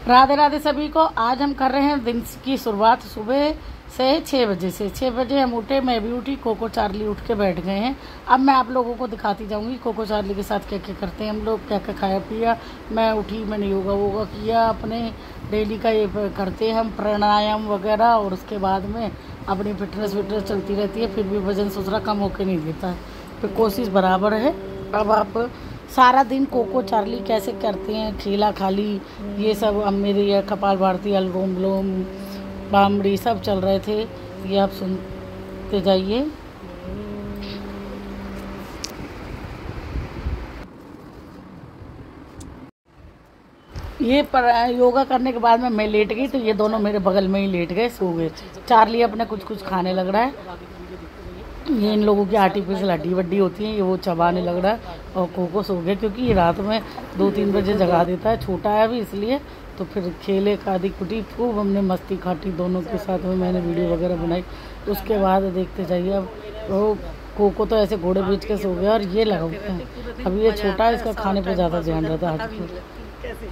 राधे राधे सभी को। आज हम कर रहे हैं दिन की शुरुआत सुबह से 6 बजे से। 6 बजे हम उठे, मैं भी उठी, कोको चार्ली उठ के बैठ गए हैं। अब मैं आप लोगों को दिखाती जाऊंगी कोको चार्ली के साथ क्या क्या करते हैं हम लोग, क्या क्या खाया पिया। मैं उठी, मैंने योगा वोगा किया, अपने डेली का ये करते हैं हम प्राणायाम वगैरह, और उसके बाद में अपनी फिटनेस विटनेस चलती रहती है। फिर भी वजन दूसरा कम होके नहीं देता है, फिर कोशिश बराबर है। अब आप सारा दिन कोको चार्ली कैसे करते हैं, खीला खाली ये सब, अब मेरे ये कपाल भारती, अनुलोम विलोम, बामड़ी सब चल रहे थे, ये आप सुनते जाइए। ये पर योगा करने के बाद में मैं लेट गई, तो ये दोनों मेरे बगल में ही लेट गए, सो गए। चार्ली अपने कुछ कुछ खाने लग रहा है। ये इन लोगों की आर्टिफिशियल हड्डी वड्डी होती है, ये वो चबाने लग रहा है। और कोको सो गया क्योंकि ये रात में 2-3 बजे जगा देता है, छोटा है अभी इसलिए। तो फिर खेले कादी कुटी, खूब हमने मस्ती काटी दोनों के साथ में, मैंने वीडियो वगैरह बनाई। उसके बाद देखते जाइए। अब वो कोको तो ऐसे घोड़े बेच के सो गया, और ये लगा हुआ है। अब ये छोटा है, इसका खाने पर ज़्यादा ध्यान रहता है।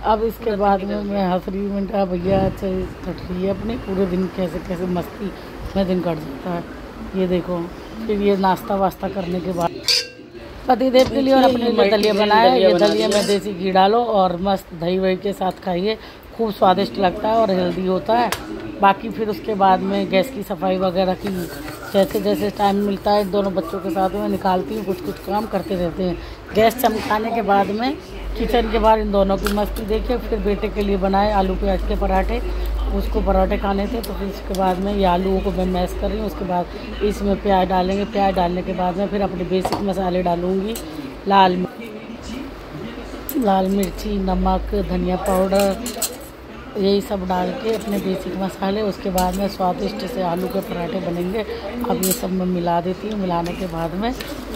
अब इसके बाद में मैं हंस रही, मैंने कहा भैया अच्छा कट रही है अपनी, पूरे दिन कैसे कैसे मस्ती में दिन कट जाता है। ये देखो, फिर ये नाश्ता वास्ता करने के बाद पतिदेव के लिए और अपने लिए दलिया बनाया। ये दलिया में देसी घी डालो और मस्त दही वही के साथ खाइए, खूब स्वादिष्ट लगता है और हेल्दी होता है। बाकी फिर उसके बाद में गैस की सफाई वगैरह की जैसे जैसे टाइम मिलता है, दोनों बच्चों के साथ में निकालती हूँ, कुछ कुछ काम करते रहते हैं। गैस चमकाने के बाद में किचन के बाहर इन दोनों की मस्ती देखिए। फिर बेटे के लिए बनाए आलू प्याज के पराठे, उसको पराठे खाने थे, तो फिर उसके बाद में ये आलूओं को मैं मैश कर रही हूँ। उसके बाद इसमें प्याज डालेंगे, प्याज डालने के बाद में फिर अपने बेसिक मसाले डालूँगी, लाल मिर्ची, नमक, धनिया पाउडर, यही सब डाल के अपने बेसिक मसाले। उसके बाद में स्वादिष्ट से आलू के पराठे बनेंगे। अब ये सब मैं मिला देती हूँ। मिलाने के बाद में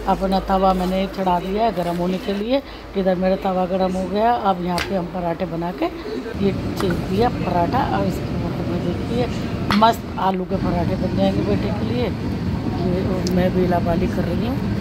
अपना तवा मैंने चढ़ा दिया है गर्म होने के लिए। इधर मेरा तवा गर्म हो गया। अब यहाँ पे हम पराठे बना के ये चीज़ दिया पराठा, और इसके बाद में देखिए मस्त आलू के पराठे बन जाएंगे बेटे के लिए। ये मैं बेला बाली कर रही हूँ।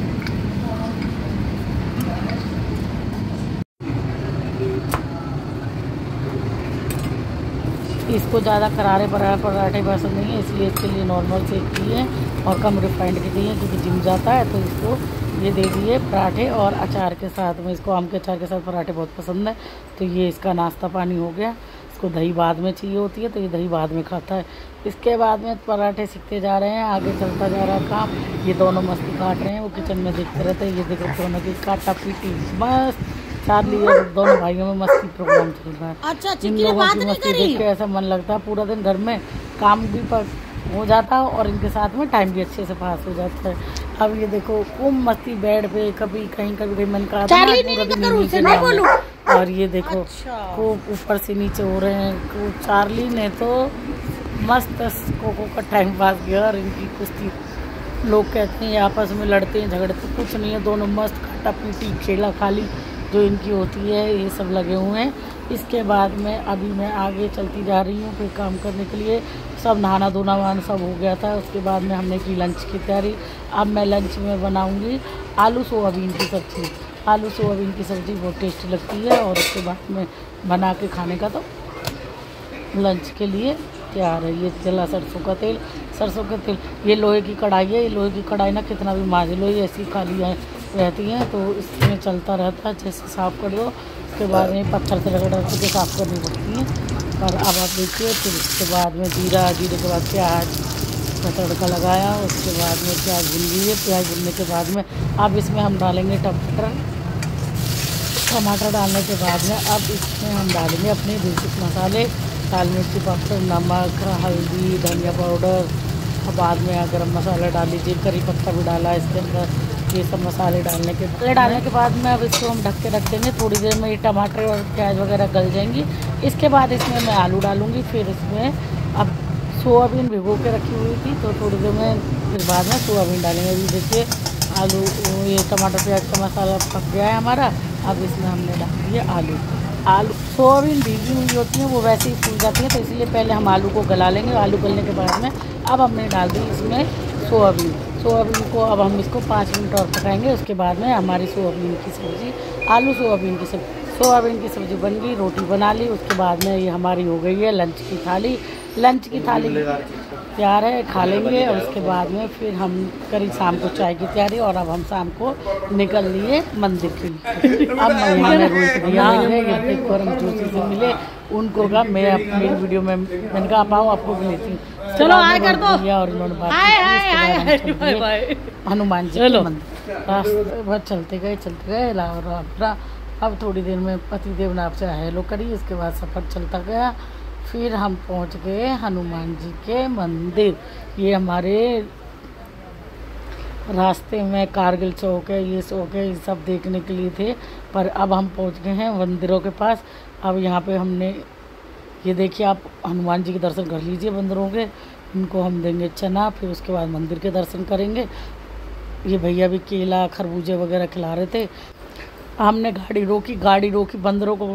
इसको ज़्यादा करारे पराठे पसंद नहीं है, इसलिए इसके लिए नॉर्मल सेक किए और कम रिफाइंड के दिए, क्योंकि जिम जाता है। तो इसको ये दे दिए पराठे और अचार के साथ में। इसको आम के अचार के साथ पराठे बहुत पसंद है, तो ये इसका नाश्ता पानी हो गया। इसको दही बाद में चाहिए होती है, तो ये दही बाद में खाता है। इसके बाद में पराठे सीखते जा रहे हैं, आगे चलता जा रहा है काम। ये दोनों मस्ती काट रहे हैं, वो किचन में देखते रहते हैं। ये देखो दोनों की काटा पीटी मस्त चार्ली और दोनों भाइयों में मस्ती प्रोग्राम चल रहा है। अच्छा, इन लोगों की मस्ती देख के ऐसा मन लगता है पूरा दिन घर में काम भी हो जाता है और इनके साथ में टाइम भी अच्छे से पास हो जाता है। अब ये देखो खूब मस्ती, बेड पे कभी कहीं कभी मन का पूरा दिन। और ये देखो खूब ऊपर से नीचे हो रहे हैं। चार्ली ने तो मस्त कोको का टाइम पास किया, और इनकी कुश्ती, लोग कहते हैं आपस में लड़ते हैं झगड़ते, कुछ नहीं है, दोनों मस्त काटा पीटी खेला खाली जो इनकी होती है, ये सब लगे हुए हैं। इसके बाद में अभी मैं आगे चलती जा रही हूँ फिर काम करने के लिए। सब नहाना धोना वाना सब हो गया था। उसके बाद में हमने की लंच की तैयारी। अब मैं लंच में बनाऊँगी आलू सोयाबीन की सब्ज़ी। आलू सोयाबीन की सब्ज़ी बहुत टेस्टी लगती है, और उसके बाद में बना के खाने का तो लंच के लिए तैयार है। ये जला सरसों का तेल, सरसों का तेल, ये लोहे की कढ़ाई है। ये लोहे की कढ़ाई ना कितना भी मांज लो, ये ऐसी खाली रहती हैं, तो इसमें चलता रहता है। जैसे साफ़ कर दो, उसके बाद में पत्थर से रगड़ के साफ़ करनी पड़ती है। और अब आप देखिए, फिर उसके बाद में जीरे के बाद प्याज का तड़का लगाया। उसके बाद में प्याज भून लिए। प्याज भूनने के बाद में अब इसमें हम डालेंगे टमाटर डालने के बाद में अब इसमें हम डालेंगे अपने बेसिक मसाले, लाल मिर्ची पाउडर, नमक, हल्दी, धनिया पाउडर, और बाद में गरम मसाला डाल लीजिए, करी पत्ता भी डाला इसके अंदर। ये सब मसाले डालने के बाद में अब इसको हम ढक के रख देंगे। थोड़ी देर में ये टमाटर और प्याज वगैरह गल जाएंगी। इसके बाद इसमें मैं आलू डालूँगी। फिर इसमें अब सोयाबीन भिगो के रखी हुई थी, तो थोड़ी देर में फिर बाद में सोयाबीन डालेंगे। अभी देखिए आलू, ये टमाटर प्याज का मसाला पक गया है हमारा। अब इसमें हमने डाल दिया आलू। सोयाबीन भीगी हुई होती है, वो वैसे ही फूल जाती है, तो इसलिए पहले हम आलू को गला लेंगे। आलू गलने के बाद में अब हमने डाल दी इसमें सोयाबीन को। अब हम इसको 5 मिनट और पकाएंगे। उसके बाद में हमारी सोयाबीन की सब्ज़ी, आलू सोयाबीन की सब्ज़ी सोयाबीन की सब्ज़ी बन गई, रोटी बना ली। उसके बाद में ये हमारी हो गई है लंच की थाली। लंच की थाली तैयार है, खा लेंगे। और उसके बाद में फिर हम करी शाम को चाय की तैयारी। और अब हम शाम को निकल लिए मंदिर के लिए। अब मैं रोहित भैया मिले, गरम जोशी से मिले। उनको कहा मैं अपनी वीडियो में मैंने कहा आप आओ, आपको भी लेती हूँ। चलो आए कर दो भैया। और उन्होंने बात हनुमान जी के मंदिर रास्ते भर चलते गए। और अब थोड़ी देर में पतिदेव ने आपसे हेलो करी। उसके बाद सफ़र चलता गया। फिर हम पहुंच गए हनुमान जी के मंदिर। ये हमारे रास्ते में कारगिल चौक है, ये चौक है, ये सब देखने के लिए थे। पर अब हम पहुंच गए हैं मंदिरों के पास। अब यहाँ पे हमने ये देखिए, आप हनुमान जी के दर्शन कर लीजिए मंदिरों के। उनको हम देंगे चना, फिर उसके बाद मंदिर के दर्शन करेंगे। ये भैया भी केला खरबूजे वगैरह खिला रहे थे। हमने गाड़ी रोकी। बंदरों को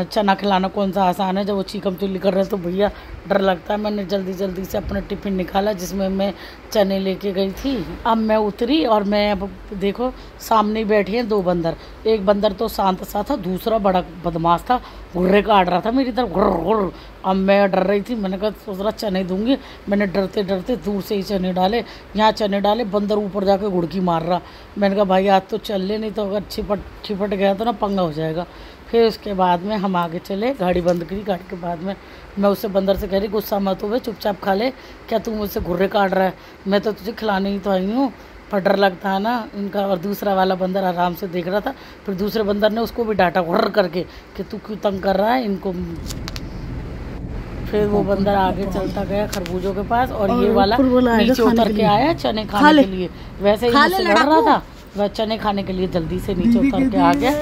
चना खिलाना कौन सा आसान है जब वो चीकम चिल्ली कर रहे हैं, तो भैया डर लगता है। मैंने जल्दी से अपना टिफ़िन निकाला जिसमें मैं चने लेके गई थी। अब मैं उतरी और मैं अब देखो सामने ही बैठी हैं 2 बंदर। एक बंदर तो शांत सा था, दूसरा बड़ा बदमाश था, घुर्रे काट रहा था मेरी तरफ घुर्र। अब मैं डर रही थी, मैंने कहा सोच रहा चने दूंगी। मैंने डरते दूर से ही चने डाले। यहाँ चने डाले, बंदर ऊपर जाके घुड़की मार रहा। मैंने कहा भाई आज तो चल ले, नहीं तो अगर छिपट गया तो ना पंगा हो जाएगा। फिर उसके बाद में हम आगे चले, गाड़ी बंद करी। गाड़ी के बाद में मैं उससे बंदर से कह रही गुस्सा मत हो, चुपचाप खा ले, क्या तू मुझसे घुर्रे काट रहा है, मैं तो तुझे खिलाने ही तो आई हूँ। पर डर लगता है ना इनका। और दूसरा वाला बंदर आराम से देख रहा था। फिर दूसरे बंदर ने उसको भी डांटा घुर्र करके कि तू क्यों तंग कर रहा है इनको। फिर वो बंदर आगे चलता गया खरबूजों के पास। और ये वाला नीचे उतर के आया चने खाने के लिए। वैसे ही मुझसे लड़ रहा था, वह चने खाने के लिए जल्दी से नीचे उतर के आ गया।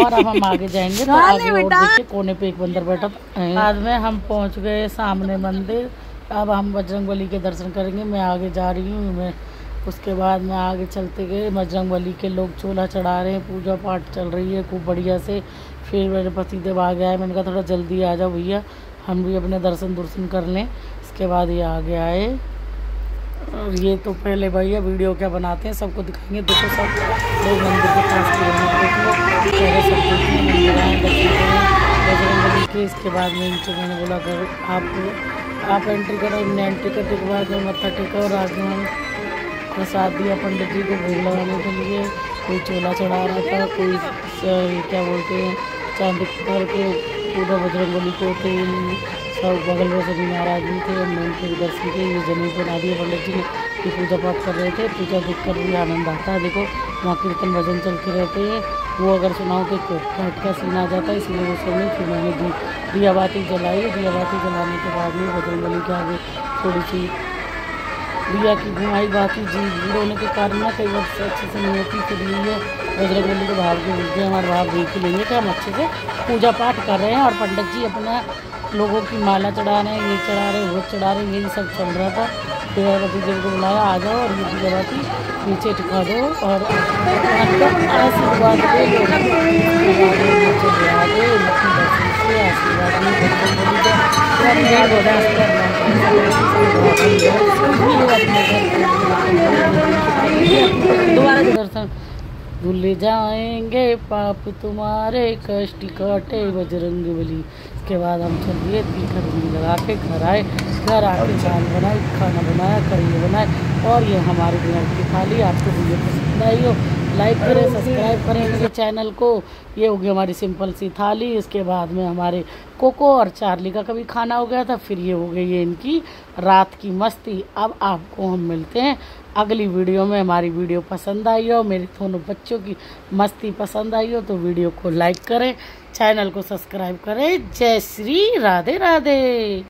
और अब हम आगे जाएंगे तो आगे और देखिए कोने पे एक बंदर बैठा था। बाद में हम पहुंच गए सामने मंदिर। अब हम बजरंगबली के दर्शन करेंगे। मैं आगे जा रही हूँ। उसके बाद में आगे चलते गए, बजरंगबली के लोग चोला चढ़ा रहे हैं, पूजा पाठ चल रही है खूब बढ़िया से। फिर मेरे पतिदेव आ गया है। मैंने कहा थोड़ा जल्दी आ जाओ भैया, हम भी अपने दर्शन कर लें। इसके बाद ये आगे आए। और ये तो पहले भैया वीडियो क्या बनाते हैं सबको दिखाएंगे। देखो सब लोग मंदिर के पास बजरंगबली के। इसके बाद में इनसे मैंने बोला कर आप एंट्री करो। इनने एंट्री करने के बाद में मत्था टेका और आगे हम प्रसाद दिया पंडित जी को भोग लगाने के लिए। कोई चोला चढ़ा रहा था, कोई क्या बोलते हैं चांदी के पूरा बजरंगबली को तेल सब बगल में सभी महाराज जी थे। हमने उनके दर्शन किए। ये जमीन बना दिए पंडित जी की पूजा पाठ कर रहे थे। पूजा देख कर भी आनंद आता है। देखो वहाँ कीर्तन भजन चलते रहते हैं। वो अगर सुनाओ तो घट का सीन आ जाता है, इसलिए वो सुनी। फिर मैंने दिया बाती जलाई। दिया बाती जलाने के बाद में बजरंगबली के आगे थोड़ी सी दिया की घुमाई। बाकी जी भीड़ होने के कारण ना कई बार अच्छे से नहीं होती। फिर ये बजरंगबली के भाव के मिलते हैं। हमारे भाव देख ही लेंगे कि हम अच्छे से पूजा पाठ कर रहे हैं। और पंडित जी अपना लोगों की माला चढ़ा रहे हैं, ये चढ़ा रहे हैं, वो चढ़ा रहे हैं, यही सब चल रहा था। फिर पतिदेव को बुलाया, आ जाओ और ये दिया बाती नीचे टिका दो और आशीर्वाद ले लो। दोबारा दर्शन भूल जाएंगे पाप तुम्हारे, कष्ट काटे बजरंगबली। इसके बाद हम चलिए तीखा रूली लगा के घर आए। घर आके दाल बनाई, खाना बनाया, करेले बनाए। और ये हमारे डिनर की थाली। आपको वीडियो पसंद आई हो लाइक करें, सब्सक्राइब करें मेरे चैनल को। ये होगी हमारी सिंपल सी थाली। इसके बाद में हमारे कोको और चार्ली का कभी खाना हो गया था। फिर ये हो गई ये इनकी रात की मस्ती। अब आपको हम मिलते हैं अगली वीडियो में। हमारी वीडियो पसंद आई हो, मेरे दोनों बच्चों की मस्ती पसंद आई हो तो वीडियो को लाइक करें, चैनल को सब्सक्राइब करें। जय श्री राधे राधे।